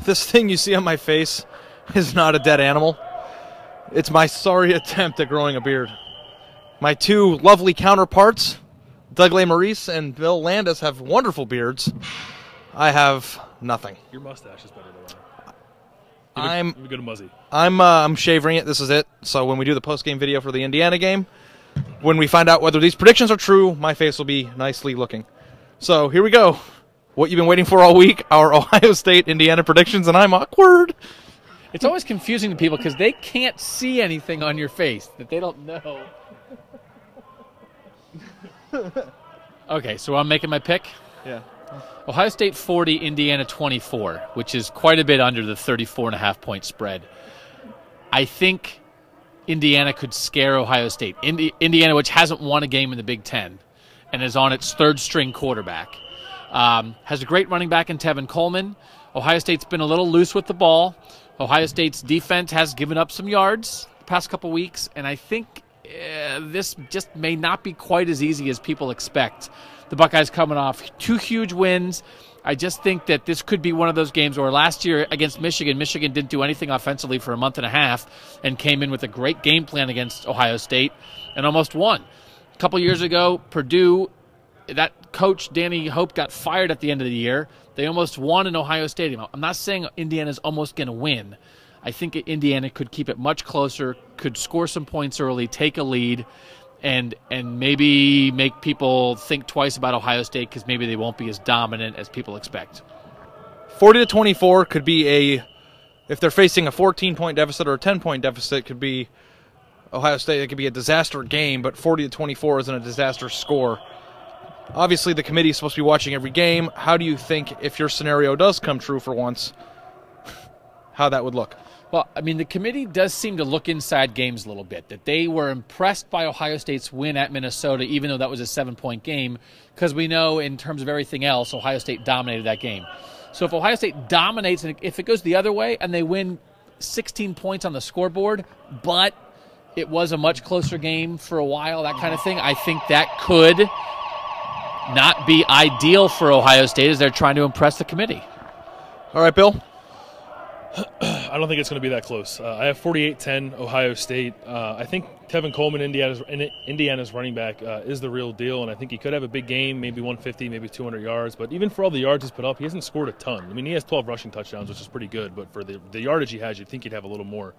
This thing you see on my face is not a dead animal. It's my sorry attempt at growing a beard. My two lovely counterparts, Doug Maurice and Bill Landis, have wonderful beards. I have nothing. Your mustache is better than mine. I'm good at muzzy. I'm shaving it. This is it. So when we do the post-game video for the Indiana game, when we find out whether these predictions are true, my face will be nicely looking. So here we go. What you've been waiting for all week, our Ohio State-Indiana predictions, and I'm awkward. It's always confusing to people because they can't see anything on your face that they don't know. Okay, so I'm making my pick? Yeah. Ohio State 40, Indiana 24, which is quite a bit under the 34.5-point spread. I think Indiana could scare Ohio State. Indiana, which hasn't won a game in the Big Ten and is on its third-string quarterback, has a great running back in Tevin Coleman. Ohio State's been a little loose with the ball. Ohio State's defense has given up some yards the past couple weeks, and I think this just may not be quite as easy as people expect. The Buckeyes coming off 2 huge wins. I just think that this could be one of those games where last year against Michigan didn't do anything offensively for a month and a half and came in with a great game plan against Ohio State and almost won. A couple years ago, Purdue, that coach, Danny Hope, got fired at the end of the year. They almost won in Ohio Stadium. I'm not saying Indiana's almost going to win. I think Indiana could keep it much closer, could score some points early, take a lead, and maybe make people think twice about Ohio State because maybe they won't be as dominant as people expect. 40-24 could be if they're facing a 14-point deficit or a 10-point deficit, could be Ohio State. It could be a disaster game, but 40-24 isn't a disaster score. Obviously, the committee is supposed to be watching every game. How do you think, if your scenario does come true for once, how that would look? Well, I mean, the committee does seem to look inside games a little bit, that they were impressed by Ohio State's win at Minnesota, even though that was a 7-point game, because we know in terms of everything else, Ohio State dominated that game. So if Ohio State dominates, and if it goes the other way and they win 16 points on the scoreboard, but it was a much closer game for a while, that kind of thing, I think that could not be ideal for Ohio State as they're trying to impress the committee. All right, Bill? I don't think it's going to be that close. I have 48-10 Ohio State. I think Tevin Coleman, Indiana's running back, is the real deal, and I think he could have a big game, maybe 150, maybe 200 yards. But even for all the yards he's put up, he hasn't scored a ton. I mean, he has 12 rushing touchdowns, which is pretty good, but for the yardage he has, you'd think he'd have a little more.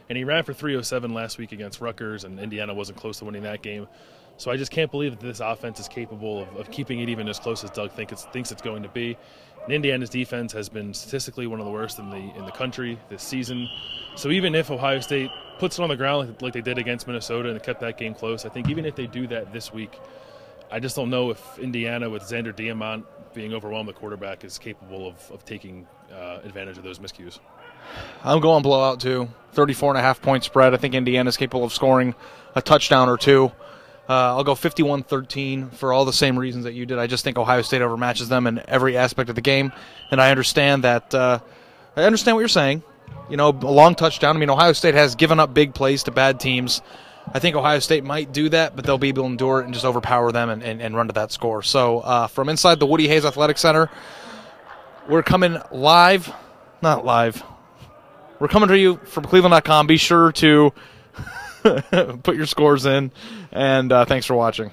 And he ran for 307 last week against Rutgers, and Indiana wasn't close to winning that game. So I just can't believe that this offense is capable of keeping it even as close as Doug thinks it's going to be. And Indiana's defense has been statistically one of the worst in the country this season. So even if Ohio State puts it on the ground like they did against Minnesota and kept that game close, I think even if they do that this week, I just don't know if Indiana with Xander Diamont being overwhelmed, the quarterback, is capable of taking advantage of those miscues. I'm going blowout too. 34.5-point spread. I think Indiana's capable of scoring a touchdown or two. I'll go 51-13 for all the same reasons that you did. I just think Ohio State overmatches them in every aspect of the game, and I understand that. I understand what you're saying. You know, a long touchdown. I mean, Ohio State has given up big plays to bad teams. I think Ohio State might do that, but they'll be able to endure it and just overpower them and run to that score. So from inside the Woody Hayes Athletic Center, we're coming live. Not live. We're coming to you from cleveland.com. Be sure to put your scores in, and thanks for watching.